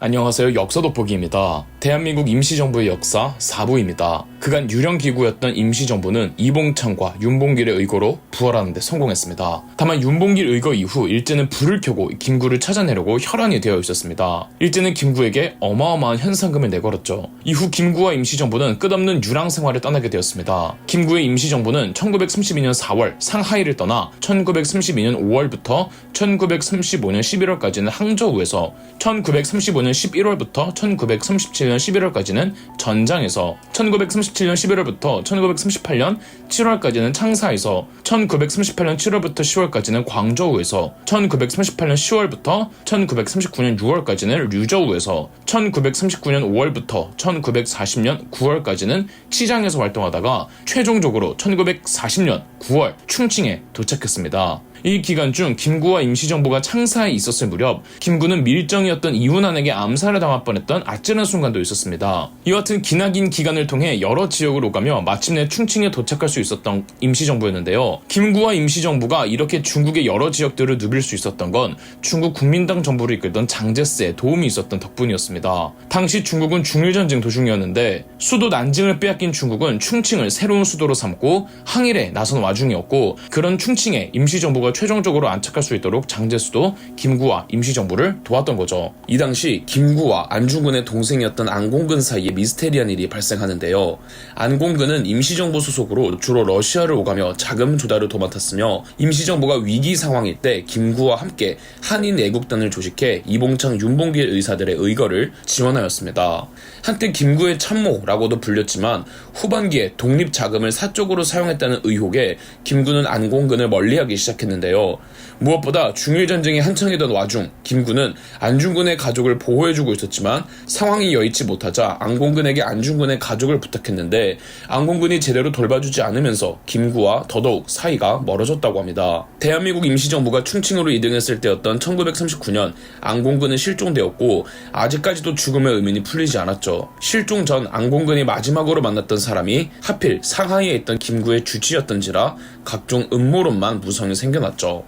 안녕하세요. 역사 돋보기입니다. 대한민국 임시정부의 역사 4부입니다. 그간 유령기구였던 임시정부는 이봉창과 윤봉길의 의거로 부활하는 데 성공했습니다. 다만 윤봉길 의거 이후 일제는 불을 켜고 김구를 찾아내려고 혈안이 되어 있었습니다. 일제는 김구에게 어마어마한 현상금을 내걸었죠. 이후 김구와 임시정부는 끝없는 유랑 생활을 떠나게 되었습니다. 김구의 임시정부는 1932년 4월 상하이를 떠나 1932년 5월부터 1935년 11월까지는 항저우에서 1935년 11월부터 1937년 11월까지는 전장에서 1937년 11월부터 1938년 7월까지는 창사에서 1938년 7월부터 10월까지는 광저우에서 1938년 10월부터 1939년 6월까지는 류저우에서 1939년 5월부터 1940년 9월까지는 치장에서 활동하다가 최종적으로 1940년 9월 충칭에 도착했습니다. 이 기간 중 김구와 임시정부가 창사에 있었을 무렵 김구는 밀정이었던 이훈안에게 암살을 당할 뻔했던 아찔한 순간도 있었습니다. 이와 같은 기나긴 기간을 통해 여러 지역을 오가며 마침내 충칭에 도착할 수 있었던 임시정부였는데요. 김구와 임시정부가 이렇게 중국의 여러 지역들을 누빌 수 있었던 건 중국 국민당 정부를 이끌던 장제스의 도움이 있었던 덕분이었습니다. 당시 중국은 중일전쟁 도중이었는데 수도 난징을 빼앗긴 중국은 충칭을 새로운 수도로 삼고 항일에 나선 와중이었고, 그런 충칭에 임시정부가 최종적으로 안착할 수 있도록 장제스도 김구와 임시정부를 도왔던 거죠. 이 당시 김구와 안중근의 동생이었던 안공근 사이에 미스테리한 일이 발생하는데요. 안공근은 임시정부 소속으로 주로 러시아를 오가며 자금 조달을 도맡았으며, 임시정부가 위기 상황일 때 김구와 함께 한인 애국단을 조직해 이봉창, 윤봉길 의사들의 의거를 지원하였습니다. 한때 김구의 참모라고도 불렸지만 후반기에 독립 자금을 사적으로 사용했다는 의혹에 김구는 안공근을 멀리하기 시작했는데요. 무엇보다 중일전쟁이 한창이던 와중 김구는 안중근의 가족을 보호해주고 있었지만 상황이 여의치 못하자 안공근에게 안중근의 가족을 부탁했는데 안공근이 제대로 돌봐주지 않으면서 김구와 더더욱 사이가 멀어졌다고 합니다. 대한민국 임시정부가 충칭으로 이등했을 때였던 1939년 안공근은 실종되었고 아직까지도 죽음의 의문이 풀리지 않았죠. 실종 전 안공근이 마지막으로 만났던 사람이 하필 상하이에 있던 김구의 주치였던지라 각종 음모론만 무성히 생겨났죠.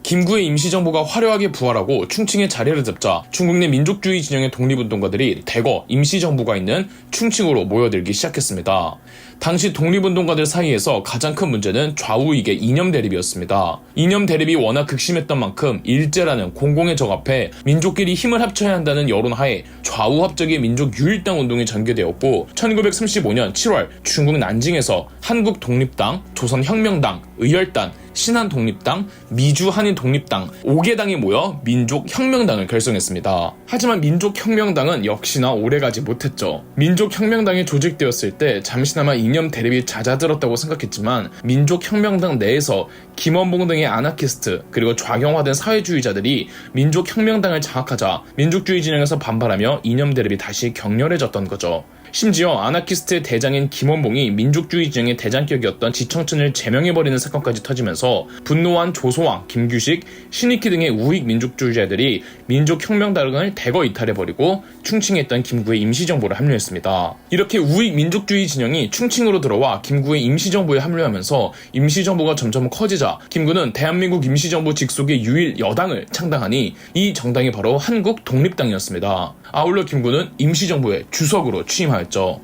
김구의 임시정부가 화려하게 부활하고 충칭의 자리를 잡자 중국 내 민족주의 진영의 독립운동가들이 대거 임시정부가 있는 충칭으로 모여들기 시작했습니다. 당시 독립운동가들 사이에서 가장 큰 문제는 좌우익의 이념 대립이었습니다. 이념 대립이 워낙 극심했던 만큼 일제라는 공공의 적 앞에 민족끼리 힘을 합쳐야 한다는 여론하에 좌우합작의 민족 유일당 운동이 전개되었고, 1935년 7월 중국 난징에서 한국독립당, 조선혁명당, 의열단, 신한독립당, 미주한인독립당 5개 당이 모여 민족혁명당을 결성했습니다. 하지만 민족혁명당은 역시나 오래가지 못했죠. 민족혁명당이 조직되었을 때 잠시나마 이념 대립이 잦아들었다고 생각했지만 민족혁명당 내에서 김원봉 등의 아나키스트 그리고 좌경화된 사회주의자들이 민족혁명당을 장악하자 민족주의 진영에서 반발하며 이념 대립이 다시 격렬해졌던 거죠. 심지어 아나키스트의 대장인 김원봉이 민족주의 진영의 대장격이었던 지청천을 제명해버리는 사건까지 터지면서 분노한 조소왕, 김규식, 신익희 등의 우익 민족주의자들이 민족혁명당을 대거 이탈해버리고 충칭에 있던 김구의 임시정부를 합류했습니다. 이렇게 우익 민족주의 진영이 충칭으로 들어와 김구의 임시정부에 합류하면서 임시정부가 점점 커지자 김구는 대한민국 임시정부 직속의 유일 여당을 창당하니 이 정당이 바로 한국독립당이었습니다. 아울러 김구는 임시정부의 주석으로 취임하였죠.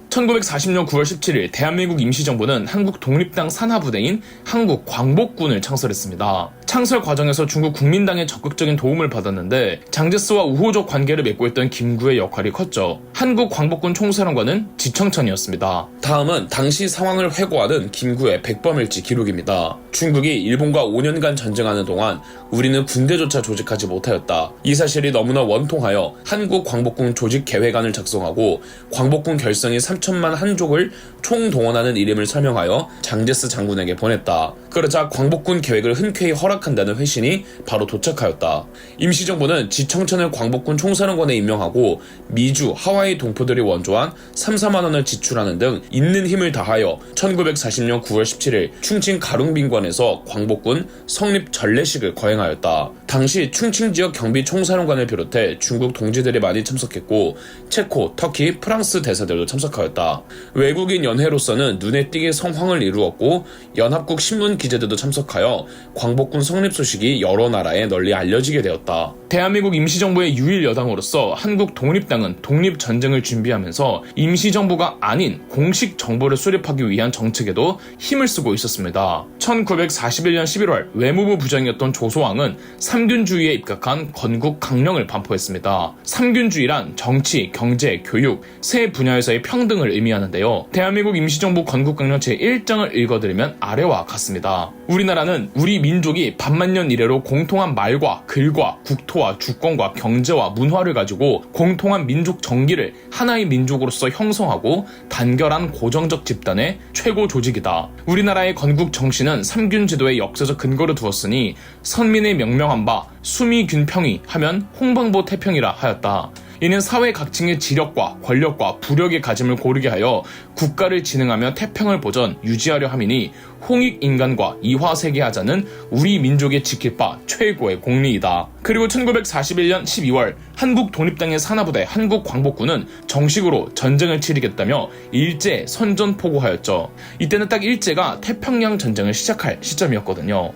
1940년 9월 17일 대한민국 임시정부는 한국독립당 산하부대인 한국광복군을 창설했습니다. 창설 과정에서 중국 국민당의 적극적인 도움을 받았는데 장제스와 우호적 관계를 맺고 있던 김구의 역할이 컸죠. 한국광복군 총사령관은 지청천이었습니다. 다음은 당시 상황을 회고하는 김구의 백범일지 기록입니다. 중국이 일본과 5년간 전쟁하는 동안 우리는 군대조차 조직하지 못하였다. 이 사실이 너무나 원통하여 한국광복군 조직계획안을 작성하고 광복군 결성이 3천만 한족을 총동원하는 이름을 설명하여 장제스 장군에게 보냈다. 그러자 광복군 계획을 흔쾌히 허락한다는 회신이 바로 도착하였다. 임시정부는 지청천을 광복군 총사령관에 임명하고 미주, 하와이 동포들이 원조한 3, 4만 원을 지출하는 등 있는 힘을 다하여 1940년 9월 17일 충칭 가룽빈관에서 광복군 성립 전례식을 거행하였다. 당시 충칭 지역 경비 총사령관을 비롯해 중국 동지들이 많이 참석했고 체코, 터키, 프랑스 대사들도 참석하였죠. 되었다. 외국인 연회로서는 눈에 띄게 성황을 이루었고 연합국 신문 기자들도 참석하여 광복군 성립 소식이 여러 나라에 널리 알려지게 되었다. 대한민국 임시정부의 유일 여당으로서 한국 독립당은 독립전쟁을 준비하면서 임시정부가 아닌 공식 정부를 수립하기 위한 정책에도 힘을 쓰고 있었습니다. 1941년 11월 외무부 부장이었던 조소왕은 삼균주의에 입각한 건국 강령을 반포했습니다. 삼균주의란 정치, 경제, 교육, 세 분야에서의 평등을 의미하는데요. 대한민국 임시정부 건국강령 제1장을 읽어드리면 아래와 같습니다. 우리나라는 우리 민족이 반만년 이래로 공통한 말과 글과 국토와 주권과 경제와 문화를 가지고 공통한 민족 정기를 하나의 민족으로서 형성하고 단결한 고정적 집단의 최고 조직이다. 우리나라의 건국 정신은 삼균제도의 역사적 근거를 두었으니 선민의 명명한 바 수미균평이 하면 홍방보 태평이라 하였다. 이는 사회 각층의 지력과 권력과 부력의 가짐을 고르게 하여 국가를 진흥하며 태평을 보전 유지하려 함이니 홍익인간과 이화세계하자는 우리 민족의 지킬 바 최고의 공리이다. 그리고 1941년 12월 한국 독립당의 산하부대 한국광복군은 정식으로 전쟁을 치르겠다며 일제 선전포고하였죠. 이때는 딱 일제가 태평양 전쟁을 시작할 시점이었거든요.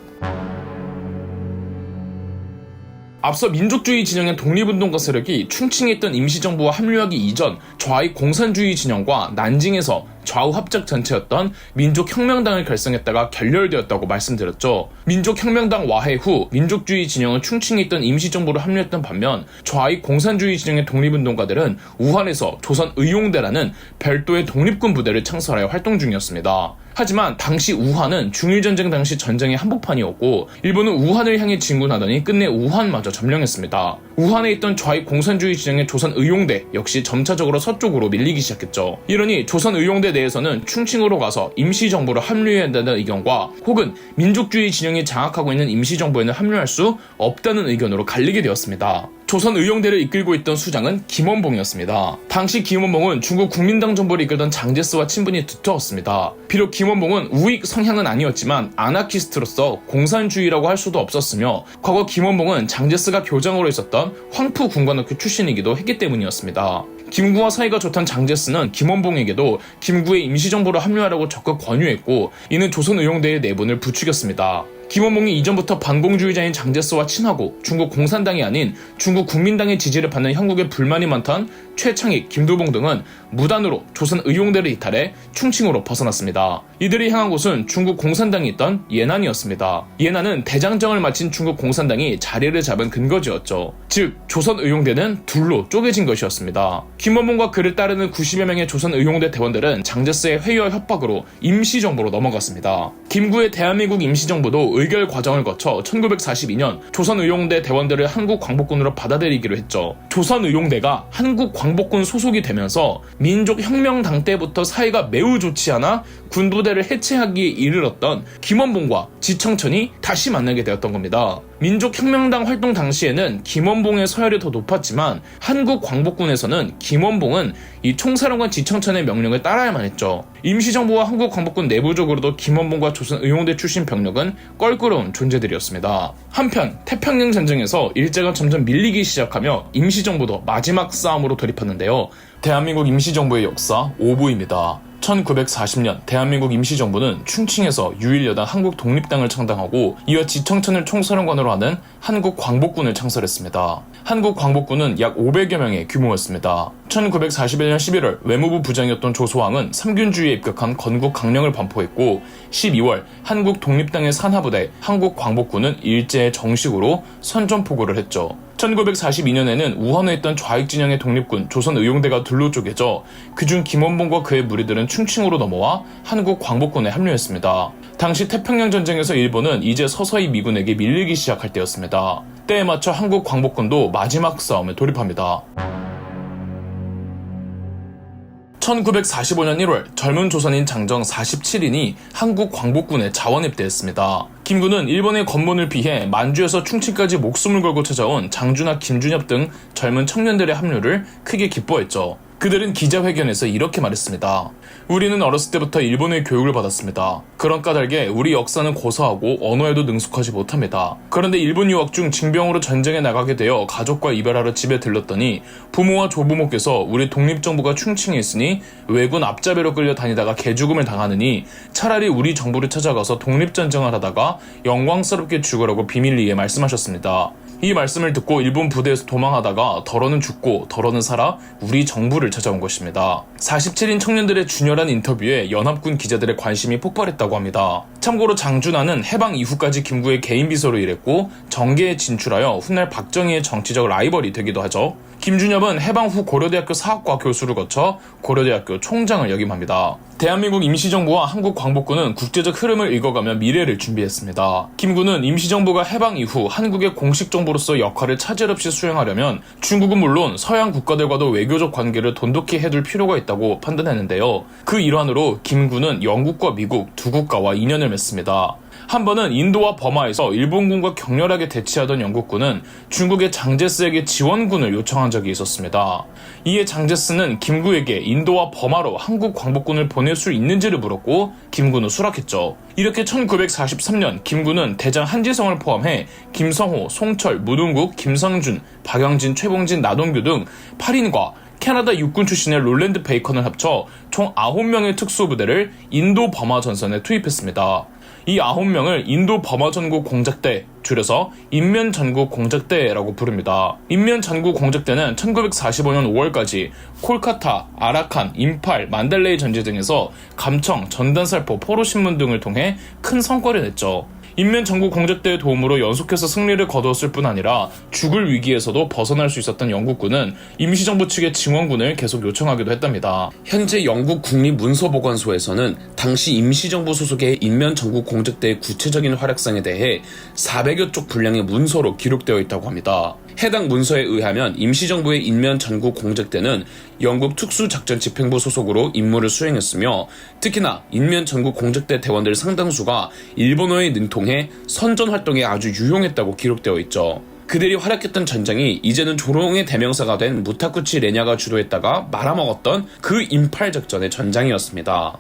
앞서 민족주의 진영의 독립운동가 세력이 충칭에 있던 임시정부와 합류하기 이전 좌익 공산주의 진영과 난징에서 좌우 합작 전체였던 민족혁명당을 결성했다가 결렬되었다고 말씀드렸죠. 민족혁명당 와해 후 민족주의 진영은 충칭에 있던 임시정부로 합류했던 반면 좌익 공산주의 진영의 독립운동가들은 우한에서 조선의용대라는 별도의 독립군 부대를 창설하여 활동 중이었습니다. 하지만 당시 우한은 중일전쟁 당시 전쟁의 한복판이었고 일본은 우한을 향해 진군하더니 끝내 우한마저 점령했습니다. 우한에 있던 좌익 공산주의 진영의 조선의용대 역시 점차적으로 서쪽으로 밀리기 시작했죠. 이러니 조선의용대 내에서는 충칭으로 가서 임시정부로 합류해야 한다는 의견과 혹은 민족주의 진영이 장악하고 있는 임시정부에는 합류할 수 없다는 의견으로 갈리게 되었습니다. 조선의용대를 이끌고 있던 수장은 김원봉이었습니다. 당시 김원봉은 중국 국민당 정부를 이끌던 장제스와 친분이 두터웠습니다. 비록 김원봉은 우익 성향은 아니었지만 아나키스트로서 공산주의라고 할 수도 없었으며 과거 김원봉은 장제스가 교장으로 있었던 황푸 군관학교 출신이기도 했기 때문이었습니다. 김구와 사이가 좋던 장제스는 김원봉에게도 김구의 임시정부로 합류하라고 적극 권유했고 이는 조선의용대의 내분을 부추겼습니다. 김원봉이 이전부터 반공주의자인 장제스와 친하고 중국 공산당이 아닌 중국 국민당의 지지를 받는 형국에 불만이 많던 최창익, 김두봉 등은 무단으로 조선의용대를 이탈해 충칭으로 벗어났습니다. 이들이 향한 곳은 중국 공산당이 있던 예난이었습니다. 예난은 대장정을 마친 중국 공산당이 자리를 잡은 근거지였죠. 즉 조선의용대는 둘로 쪼개진 것이었습니다. 김원봉과 그를 따르는 90여 명의 조선의용대 대원들은 장제스의 회유와 협박으로 임시정부로 넘어갔습니다. 김구의 대한민국 임시정부도 의결 과정을 거쳐 1942년 조선의용대 대원들을 한국광복군으로 받아들이기로 했죠. 조선의용대가 한국광복군 소속이 되면서 민족혁명당 때부터 사이가 매우 좋지 않아 군부대를 해체하기에 이르렀던 김원봉과 지청천이 다시 만나게 되었던 겁니다. 민족혁명당 활동 당시에는 김원봉의 서열이 더 높았지만 한국광복군에서는 김원봉은 이 총사령관 지청천의 명령을 따라야만 했죠. 임시정부와 한국광복군 내부적으로도 김원봉과 조선의용대 출신 병력은 껄끄러운 존재들이었습니다. 한편 태평양 전쟁에서 일제가 점점 밀리기 시작하며 임시정부도 마지막 싸움으로 돌입하는데요. 대한민국 임시정부의 역사 5부입니다. 1940년 대한민국 임시정부는 충칭에서 유일여당 한국독립당을 창당하고 이어 지청천을 총사령관으로 하는 한국광복군을 창설했습니다. 한국광복군은 약 500여 명의 규모였습니다. 1941년 11월 외무부 부장이었던 조소왕은 삼균주의에 입각한 건국 강령을 반포했고 12월 한국독립당의 산하부대 한국광복군은 일제에 정식으로 선전포고를 했죠. 1942년에는 우한에 있던 좌익 진영의 독립군 조선의용대가 둘로 쪼개져 그중 김원봉과 그의 무리들은 충칭으로 넘어와 한국광복군에 합류했습니다. 당시 태평양 전쟁에서 일본은 이제 서서히 미군에게 밀리기 시작할 때였습니다. 때에 맞춰 한국광복군도 마지막 싸움에 돌입합니다. 1945년 1월 젊은 조선인 장정 47인이 한국 광복군에 자원입대했습니다. 김군은 일본의 검문을 피해 만주에서 충칭까지 목숨을 걸고 찾아온 장준하, 김준엽 등 젊은 청년들의 합류를 크게 기뻐했죠. 그들은 기자회견에서 이렇게 말했습니다. 우리는 어렸을 때부터 일본의 교육을 받았습니다. 그런 까닭에 우리 역사는 고사하고 언어에도 능숙하지 못합니다. 그런데 일본 유학 중 징병으로 전쟁에 나가게 되어 가족과 이별하러 집에 들렀더니 부모와 조부모께서 우리 독립정부가 충칭에 있으니 왜군 앞잡이로 끌려 다니다가 개죽음을 당하느니 차라리 우리 정부를 찾아가서 독립전쟁을 하다가 영광스럽게 죽으라고 비밀리에 말씀하셨습니다. 이 말씀을 듣고 일본 부대에서 도망하다가 덜어는 죽고 덜어는 살아 우리 정부를 찾아온 것입니다. 47인 청년들의 준열한 인터뷰에 연합군 기자들의 관심이 폭발했다고 합니다. 참고로 장준하는 해방 이후까지 김구의 개인 비서로 일했고 정계에 진출하여 훗날 박정희의 정치적 라이벌이 되기도 하죠. 김준엽은 해방 후 고려대학교 사학과 교수를 거쳐 고려대학교 총장을 역임합니다. 대한민국 임시정부와 한국 광복군은 국제적 흐름을 읽어가며 미래를 준비했습니다. 김구는 임시정부가 해방 이후 한국의 공식 정부로서 역할을 차질 없이 수행하려면 중국은 물론 서양 국가들과도 외교적 관계를 돈독히 해둘 필요가 있다고 판단했는데요. 그 일환으로 김구는 영국과 미국 두 국가와 인연을 맺습니다. 한 번은 인도와 버마에서 일본군과 격렬하게 대치하던 영국군은 중국의 장제스에게 지원군을 요청한 적이 있었습니다. 이에 장제스는 김구에게 인도와 버마로 한국 광복군을 보낼 수 있는지를 물었고 김구는 수락했죠. 이렇게 1943년 김구는 대장 한지성을 포함해 김성호, 송철, 무등국, 김상준, 박영진, 최봉진, 나동규 등 8인과 캐나다 육군 출신의 롤랜드 베이컨을 합쳐 총 9명의 특수부대를 인도 버마 전선에 투입했습니다. 이 9명을 인도 버마 전국 공작대, 줄여서 인면 전국 공작대라고 부릅니다. 인면 전국 공작대는 1945년 5월까지 콜카타, 아라칸, 임팔, 만달레이 전지 등에서 감청, 전단살포, 포로신문 등을 통해 큰 성과를 냈죠. 인면 전국 공작대의 도움으로 연속해서 승리를 거두었을 뿐 아니라 죽을 위기에서도 벗어날 수 있었던 영국군은 임시정부 측의 증원군을 계속 요청하기도 했답니다. 현재 영국 국립문서보관소에서는 당시 임시정부 소속의 인면 전국 공작대의 구체적인 활약상에 대해 400여 쪽 분량의 문서로 기록되어 있다고 합니다. 해당 문서에 의하면 임시정부의 인면 전국 공작대는 영국 특수작전집행부 소속으로 임무를 수행했으며 특히나 인면 전국 공작대 대원들 상당수가 일본어에 능통해 선전 활동에 아주 유용했다고 기록되어 있죠. 그들이 활약했던 전장이 이제는 조롱의 대명사가 된 무타쿠치 레냐가 주도했다가 말아먹었던 그 임팔 작전의 전장이었습니다.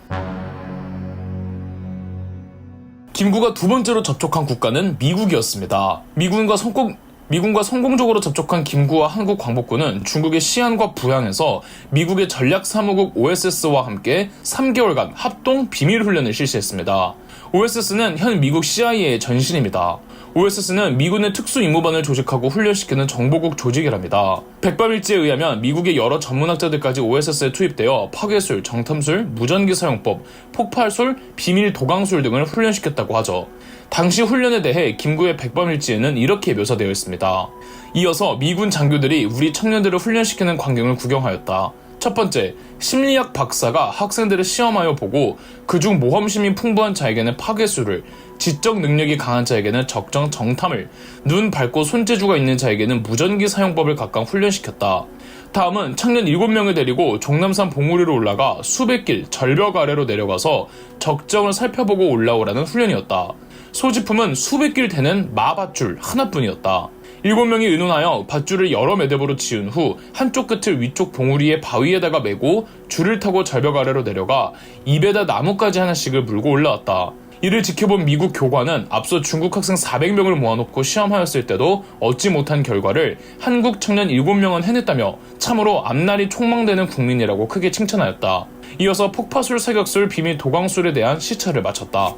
김구가 두 번째로 접촉한 국가는 미국이었습니다. 미군과 성공적으로 접촉한 김구와 한국 광복군은 중국의 시안과 부양에서 미국의 전략사무국 OSS와 함께 3개월간 합동 비밀훈련을 실시했습니다. OSS는 현 미국 CIA의 전신입니다. OSS는 미군의 특수임무반을 조직하고 훈련시키는 정보국 조직이랍니다. 백밤일지에 의하면 미국의 여러 전문학자들까지 OSS에 투입되어 파괴술, 정탐술, 무전기 사용법, 폭발술, 비밀 도강술 등을 훈련시켰다고 하죠. 당시 훈련에 대해 김구의 백밤일지에는 이렇게 묘사되어 있습니다. 이어서 미군 장교들이 우리 청년들을 훈련시키는 광경을 구경하였다. 첫 번째, 심리학 박사가 학생들을 시험하여 보고 그중 모험심이 풍부한 자에게는 파괴술을, 지적 능력이 강한 자에게는 적정 정탐을, 눈 밝고 손재주가 있는 자에게는 무전기 사용법을 각각 훈련시켰다. 다음은 청년 7명을 데리고 종남산 봉우리로 올라가 수백 길 절벽 아래로 내려가서 적정을 살펴보고 올라오라는 훈련이었다. 소지품은 수백 길 되는 마밧줄 하나뿐이었다. 7명이 의논하여 밧줄을 여러 매듭으로 지은 후 한쪽 끝을 위쪽 봉우리의 바위에다가 메고 줄을 타고 절벽 아래로 내려가 입에다 나뭇가지 하나씩을 물고 올라왔다. 이를 지켜본 미국 교관은 앞서 중국 학생 400명을 모아놓고 시험하였을 때도 얻지 못한 결과를 한국 청년 7명은 해냈다며 참으로 앞날이 촉망되는 국민이라고 크게 칭찬하였다. 이어서 폭파술, 사격술, 비밀 도강술에 대한 시차를 마쳤다.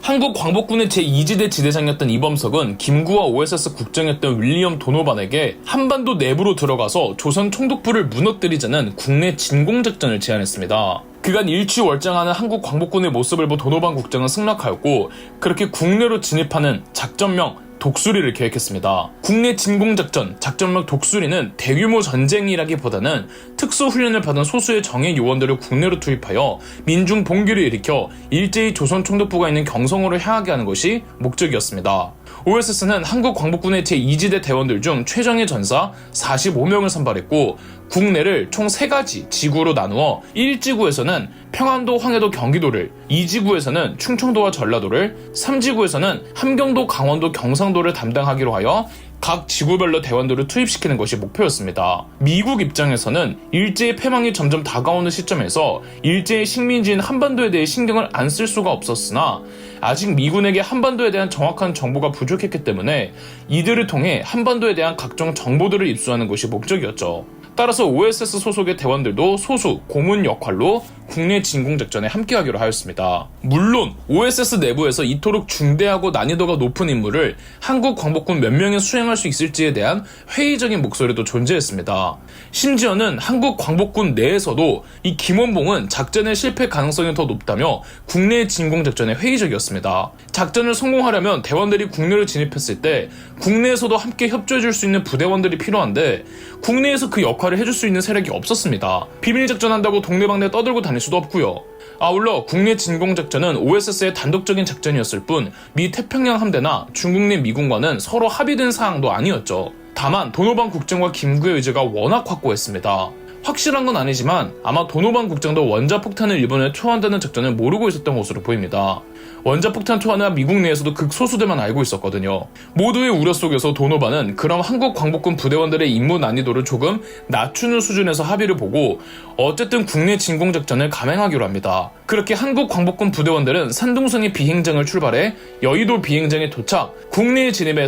한국 광복군의 제2지대 지대장이었던 이범석은 김구와 OSS 국장이었던 윌리엄 도노반에게 한반도 내부로 들어가서 조선 총독부를 무너뜨리자는 국내 진공작전을 제안했습니다. 그간 일취월장하는 한국 광복군의 모습을 본 도노반 국장은 승낙하였고 그렇게 국내로 진입하는 작전명 독수리를 계획했습니다. 국내 진공작전, 작전명 독수리는 대규모 전쟁이라기보다는 특수훈련을 받은 소수의 정예 요원들을 국내로 투입하여 민중 봉기를 일으켜 일제히 조선 총독부가 있는 경성으로 향하게 하는 것이 목적이었습니다. OSS는 한국 광복군의 제2지대 대원들 중 최정예 전사 45명을 선발했고 국내를 총 3가지 지구로 나누어 1지구에서는 평안도, 황해도, 경기도를, 2지구에서는 충청도와 전라도를, 3지구에서는 함경도, 강원도, 경상도를 담당하기로 하여 각 지구별로 대원들을 투입시키는 것이 목표였습니다. 미국 입장에서는 일제의 패망이 점점 다가오는 시점에서 일제의 식민지인 한반도에 대해 신경을 안 쓸 수가 없었으나 아직 미군에게 한반도에 대한 정확한 정보가 부족했기 때문에 이들을 통해 한반도에 대한 각종 정보들을 입수하는 것이 목적이었죠. 따라서 OSS 소속의 대원들도 소수, 고문 역할로 국내 진공작전에 함께하기로 하였습니다. 물론 OSS 내부에서 이토록 중대하고 난이도가 높은 임무를 한국 광복군 몇 명이 수행할 수 있을지에 대한 회의적인 목소리도 존재했습니다. 심지어는 한국 광복군 내에서도 이 김원봉은 작전의 실패 가능성이 더 높다며 국내 진공작전에 회의적이었습니다. 작전을 성공하려면 대원들이 국내를 진입했을 때 국내에서도 함께 협조해줄 수 있는 부대원들이 필요한데 국내에서 그 역할을 해줄 수 있는 세력이 없었습니다. 비밀작전한다고 동네방네 떠들고 다닐 수도 없고요. 아울러 국내 진공작전은 OSS의 단독적인 작전이었을 뿐 미 태평양 함대나 중국 내 미군과는 서로 합의된 사항도 아니었죠. 다만 도노반 국장과 김구의 의지가 워낙 확고했습니다. 확실한 건 아니지만 아마 도노반 국장도 원자폭탄을 일본에 투하한다는 작전을 모르고 있었던 것으로 보입니다. 원자폭탄 투하는 미국 내에서도 극소수들만 알고 있었거든요. 모두의 우려 속에서 도노반은 그럼 한국 광복군 부대원들의 임무 난이도를 조금 낮추는 수준에서 합의를 보고 어쨌든 국내 진공작전을 감행하기로 합니다. 그렇게 한국 광복군 부대원들은 산둥성의 비행장을 출발해 여의도 비행장에 도착, 국내에 진입에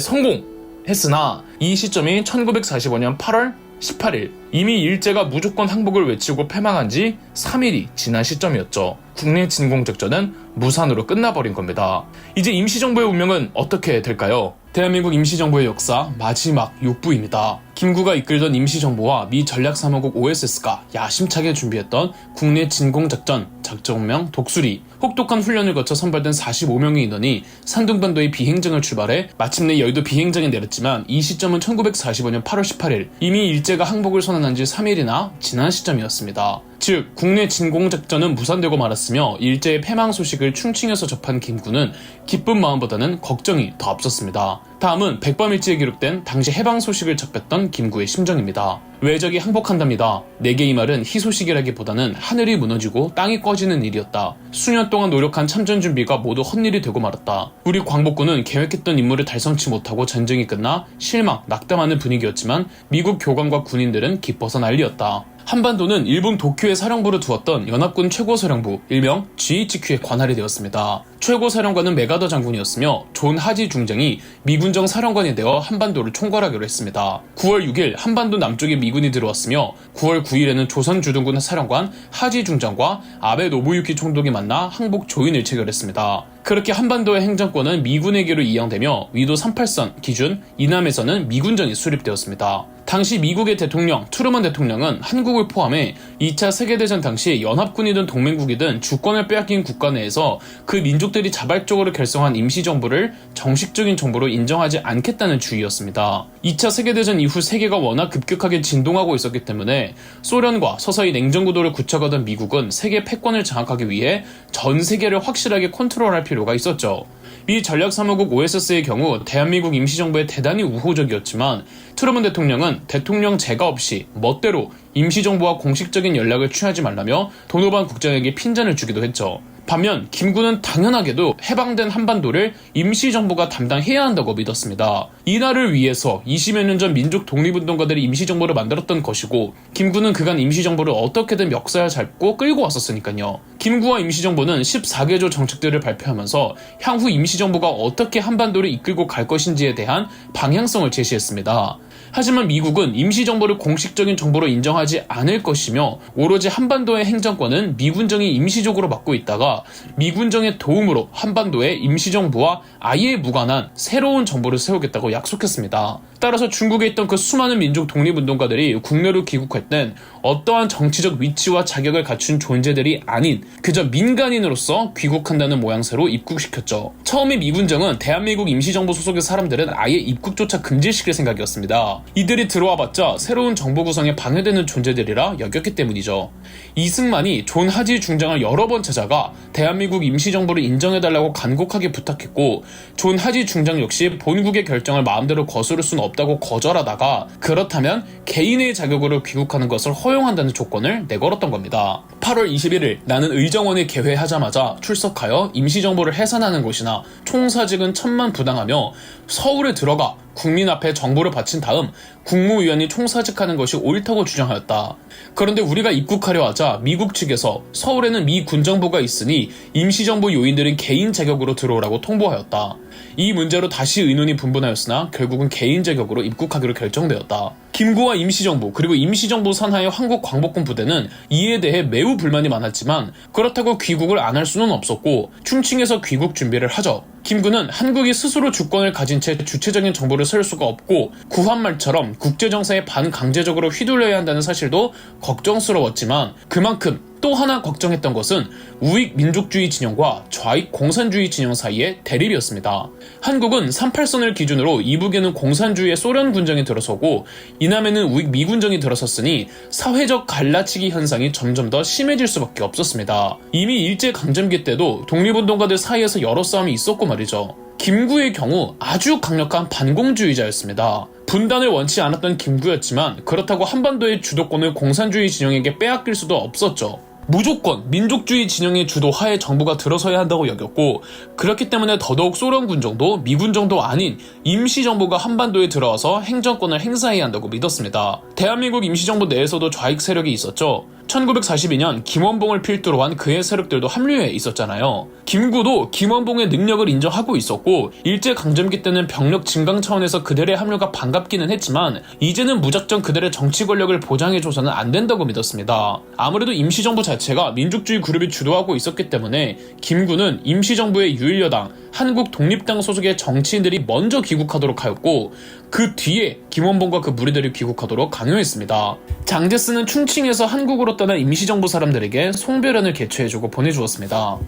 성공했으나 이 시점이 1945년 8월 18일, 이미 일제가 무조건 항복을 외치고 패망한 지 3일이 지난 시점이었죠. 국내 진공작전은 무산으로 끝나버린 겁니다. 이제 임시정부의 운명은 어떻게 될까요? 대한민국 임시정부의 역사 마지막 6부입니다. 김구가 이끌던 임시정부와 미 전략사무국 OSS가 야심차게 준비했던 국내 진공작전, 작전명 독수리, 혹독한 훈련을 거쳐 선발된 45명의 인원이 산둥반도의 비행장을 출발해 마침내 여의도 비행장에 내렸지만 이 시점은 1945년 8월 18일, 이미 일제가 항복을 선언한 지 3일이나 지난 시점이었습니다. 즉, 국내 진공작전은 무산되고 말았으며 일제의 패망 소식을 충칭에서 접한 김구는 기쁜 마음보다는 걱정이 더 앞섰습니다. 다음은 백범일지에 기록된 당시 해방 소식을 접했던 김구의 심정입니다. 외적이 항복한답니다. 내게 이 말은 희소식이라기보다는 하늘이 무너지고 땅이 꺼지는 일이었다. 수년 동안 노력한 참전 준비가 모두 헛일이 되고 말았다. 우리 광복군은 계획했던 임무를 달성치 못하고 전쟁이 끝나 실망, 낙담하는 분위기였지만 미국 교관과 군인들은 기뻐서 난리였다. 한반도는 일본 도쿄에 사령부를 두었던 연합군 최고사령부, 일명 GHQ의 관할이 되었습니다. 최고사령관은 메가더 장군이었으며 존 하지 중장이 미군정 사령관이 되어 한반도를 총괄하기로 했습니다. 9월 6일 한반도 남쪽에 미군이 들어왔으며 9월 9일에는 조선주둔군 사령관 하지 중장과 아베 노부유키 총독이 만나 항복 조인을 체결했습니다. 그렇게 한반도의 행정권은 미군에게로 이양되며 위도 38선 기준 이남에서는 미군정이 수립되었습니다. 당시 미국의 대통령 트루먼 대통령은 한국을 포함해 2차 세계대전 당시 연합군이든 동맹국이든 주권을 빼앗긴 국가 내에서 그 민족들이 자발적으로 결성한 임시정부를 정식적인 정부로 인정하지 않겠다는 주의였습니다. 2차 세계대전 이후 세계가 워낙 급격하게 진동하고 있었기 때문에 소련과 서서히 냉전구도를 굳혀가던 미국은 세계 패권을 장악하기 위해 전 세계를 확실하게 컨트롤할 필요가 있었죠. 미 전략사무국 OSS의 경우 대한민국 임시정부에 대단히 우호적이었지만 트루먼 대통령은 대통령 제가 없이 멋대로 임시정부와 공식적인 연락을 취하지 말라며 도노반 국장에게 핀잔을 주기도 했죠. 반면 김구는 당연하게도 해방된 한반도를 임시정부가 담당해야 한다고 믿었습니다. 이날을 위해서 20여 년 전 민족 독립운동가들이 임시정부를 만들었던 것이고 김구는 그간 임시정부를 어떻게든 멱살 잡고 끌고 왔었으니까요. 김구와 임시정부는 14개조 정책들을 발표하면서 향후 임시정부가 어떻게 한반도를 이끌고 갈 것인지에 대한 방향성을 제시했습니다. 하지만 미국은 임시정부를 공식적인 정부로 인정하지 않을 것이며 오로지 한반도의 행정권은 미군정이 임시적으로 맡고 있다가 미군정의 도움으로 한반도의 임시정부와 아예 무관한 새로운 정부를 세우겠다고 약속했습니다. 따라서 중국에 있던 그 수많은 민족 독립운동가들이 국내로 귀국할 땐 어떠한 정치적 위치와 자격을 갖춘 존재들이 아닌 그저 민간인으로서 귀국한다는 모양새로 입국시켰죠. 처음에 미군정은 대한민국 임시정부 소속의 사람들은 아예 입국조차 금지시킬 생각이었습니다. 이들이 들어와봤자 새로운 정부 구성에 방해되는 존재들이라 여겼기 때문이죠. 이승만이 존 하지 중장을 여러 번 찾아가 대한민국 임시정부를 인정해달라고 간곡하게 부탁했고, 존 하지 중장 역시 본국의 결정을 마음대로 거스를 수는 없다고 거절하다가 그렇다면 개인의 자격으로 귀국하는 것을 허용한다는 조건을 내걸었던 겁니다. 8월 21일 나는 의정원에 개회하자마자 출석하여 임시정부를 해산하는 것이나 총사직은 천만 부당하며 서울에 들어가 국민 앞에 정보를 바친 다음 국무위원이 총사직하는 것이 옳다고 주장하였다. 그런데 우리가 입국하려 하자 미국 측에서 서울에는 미 군정부가 있으니 임시정부 요인들은 개인 자격으로 들어오라고 통보하였다. 이 문제로 다시 의논이 분분하였으나 결국은 개인 자격으로 입국하기로 결정되었다. 김구와 임시정부 그리고 임시정부 산하의 한국광복군 부대는 이에 대해 매우 불만이 많았지만 그렇다고 귀국을 안 할 수는 없었고 충칭에서 귀국 준비를 하죠. 김구는 한국이 스스로 주권을 가진 채 주체적인 정부를 세울 수가 없고 구한말처럼 국제정세에 반강제적으로 휘둘려야 한다는 사실도 걱정스러웠지만 그만큼 또 하나 걱정했던 것은 우익 민족주의 진영과 좌익 공산주의 진영 사이의 대립이었습니다. 한국은 38선을 기준으로 이북에는 공산주의의 소련 군정이 들어서고 이남에는 우익 미군정이 들어섰으니 사회적 갈라치기 현상이 점점 더 심해질 수밖에 없었습니다. 이미 일제강점기 때도 독립운동가들 사이에서 여러 싸움이 있었고 말이죠. 김구의 경우 아주 강력한 반공주의자였습니다. 분단을 원치 않았던 김구였지만 그렇다고 한반도의 주도권을 공산주의 진영에게 빼앗길 수도 없었죠. 무조건 민족주의 진영의 주도하에 정부가 들어서야 한다고 여겼고 그렇기 때문에 더더욱 소련 군정도 미군정도 아닌 임시정부가 한반도에 들어와서 행정권을 행사해야 한다고 믿었습니다. 대한민국 임시정부 내에서도 좌익 세력이 있었죠. 1942년 김원봉을 필두로 한 그의 세력들도 합류해 있었잖아요. 김구도 김원봉의 능력을 인정하고 있었고 일제강점기 때는 병력 증강 차원에서 그들의 합류가 반갑기는 했지만 이제는 무작정 그들의 정치 권력을 보장해줘서는 안 된다고 믿었습니다. 아무래도 임시정부 자체가 민족주의 그룹이 주도하고 있었기 때문에 김구는 임시정부의 유일여당 한국독립당 소속의 정치인들이 먼저 귀국하도록 하였고 그 뒤에 김원봉과 그 무리들이 귀국하도록 강요했습니다. 장제스는 충칭에서 한국으로 떠난 임시정부 사람들에게 송별회를 개최해주고 보내주었습니다.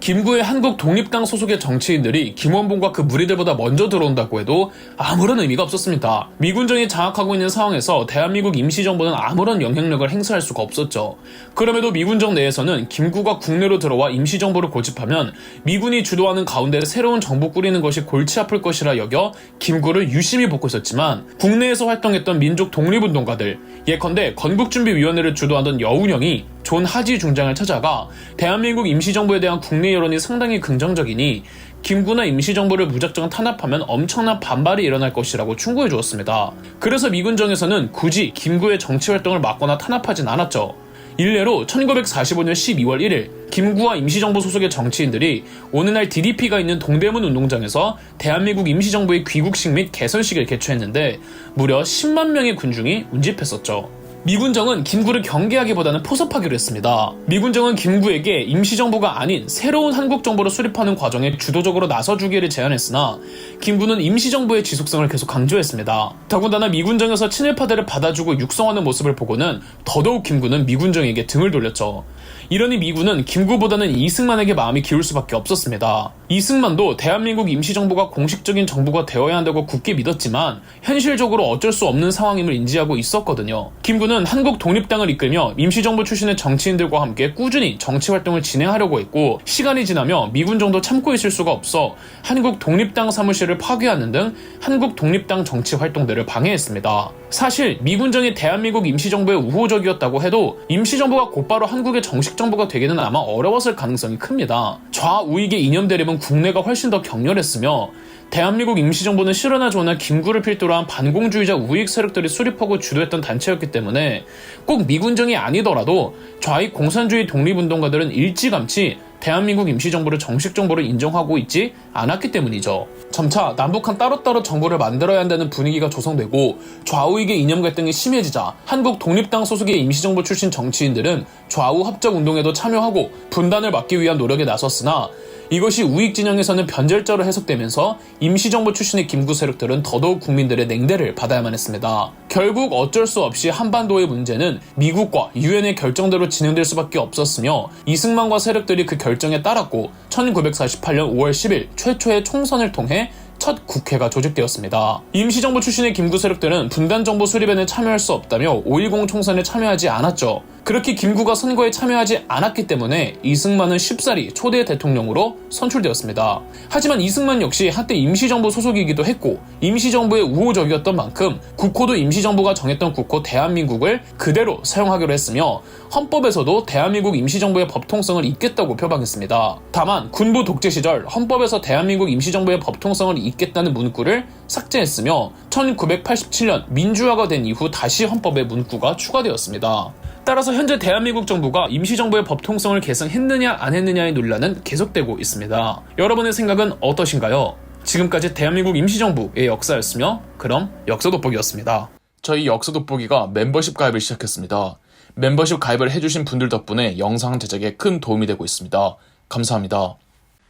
김구의 한국 독립당 소속의 정치인들이 김원봉과 그 무리들보다 먼저 들어온다고 해도 아무런 의미가 없었습니다. 미군정이 장악하고 있는 상황에서 대한민국 임시정부는 아무런 영향력을 행사할 수가 없었죠. 그럼에도 미군정 내에서는 김구가 국내로 들어와 임시정부를 고집하면 미군이 주도하는 가운데 새로운 정부 꾸리는 것이 골치 아플 것이라 여겨 김구를 유심히 보고 있었지만 국내에서 활동했던 민족 독립운동가들 예컨대 건국준비위원회를 주도하던 여운형이 존 하지 중장을 찾아가 대한민국 임시정부에 대한 국내 여론이 상당히 긍정적이니 김구나 임시정부를 무작정 탄압하면 엄청난 반발이 일어날 것이라고 충고해 주었습니다. 그래서 미군정에서는 굳이 김구의 정치활동을 막거나 탄압하진 않았죠. 일례로 1945년 12월 1일 김구와 임시정부 소속의 정치인들이 오늘날 DDP가 있는 동대문 운동장에서 대한민국 임시정부의 귀국식 및 개선식을 개최했는데 무려 10만 명의 군중이 운집했었죠. 미군정은 김구를 경계하기보다는 포섭하기로 했습니다. 미군정은 김구에게 임시정부가 아닌 새로운 한국정부를 수립하는 과정에 주도적으로 나서주기를 제안했으나 김구는 임시정부의 지속성을 계속 강조했습니다. 더군다나 미군정에서 친일파들을 받아주고 육성하는 모습을 보고는 더더욱 김구는 미군정에게 등을 돌렸죠. 이러니 미군은 김구보다는 이승만에게 마음이 기울 수밖에 없었습니다. 이승만도 대한민국 임시정부가 공식적인 정부가 되어야 한다고 굳게 믿었지만 현실적으로 어쩔 수 없는 상황임을 인지하고 있었거든요. 김구는 한국 독립당을 이끌며 임시정부 출신의 정치인들과 함께 꾸준히 정치활동을 진행하려고 했고 시간이 지나며 미군정도 참고 있을 수가 없어 한국 독립당 사무실을 파괴하는 등 한국 독립당 정치 활동들을 방해했습니다. 사실 미군정이 대한민국 임시정부에 우호적이었다고 해도 임시정부가 곧바로 한국의 정식 정부가 되기는 아마 어려웠을 가능성이 큽니다. 좌우익의 이념 대립은 국내가 훨씬 더 격렬했으며 대한민국 임시정부는 실어나 조나 김구를 필두로 한 반공주의자 우익 세력들이 수립하고 주도했던 단체였기 때문에 꼭 미군정이 아니더라도 좌익 공산주의 독립운동가들은 일찌감치 대한민국 임시정부를 정식 정부로 인정하고 있지 않았기 때문이죠. 점차 남북한 따로따로 정부를 만들어야 한다는 분위기가 조성되고 좌우익의 이념 갈등이 심해지자 한국 독립당 소속의 임시정부 출신 정치인들은 좌우 합작 운동에도 참여하고 분단을 막기 위한 노력에 나섰으나 이것이 우익 진영에서는 변절자로 해석되면서 임시정부 출신의 김구 세력들은 더더욱 국민들의 냉대를 받아야만 했습니다. 결국 어쩔 수 없이 한반도의 문제는 미국과 유엔의 결정대로 진행될 수밖에 없었으며 이승만과 세력들이 그 결정에 따랐고 1948년 5월 10일 최초의 총선을 통해 첫 국회가 조직되었습니다. 임시정부 출신의 김구 세력들은 분단정부 수립에는 참여할 수 없다며 5.10 총선에 참여하지 않았죠. 그렇게 김구가 선거에 참여하지 않았기 때문에 이승만은 쉽사리 초대 대통령으로 선출되었습니다. 하지만 이승만 역시 한때 임시정부 소속이기도 했고 임시정부에 우호적이었던 만큼 국호도 임시정부가 정했던 국호 대한민국을 그대로 사용하기로 했으며 헌법에서도 대한민국 임시정부의 법통성을 잇겠다고 표방했습니다. 다만 군부 독재 시절 헌법에서 대한민국 임시정부의 법통성을 잇겠다는 문구를 삭제했으며 1987년 민주화가 된 이후 다시 헌법에 문구가 추가되었습니다. 따라서 현재 대한민국 정부가 임시정부의 법통성을 계승했느냐 안 했느냐의 논란은 계속되고 있습니다. 여러분의 생각은 어떠신가요? 지금까지 대한민국 임시정부의 역사였으며 그럼 역사돋보기였습니다. 저희 역사돋보기가 멤버십 가입을 시작했습니다. 멤버십 가입을 해주신 분들 덕분에 영상 제작에 큰 도움이 되고 있습니다. 감사합니다.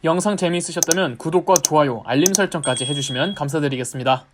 영상 재미있으셨다면 구독과 좋아요, 알림 설정까지 해주시면 감사드리겠습니다.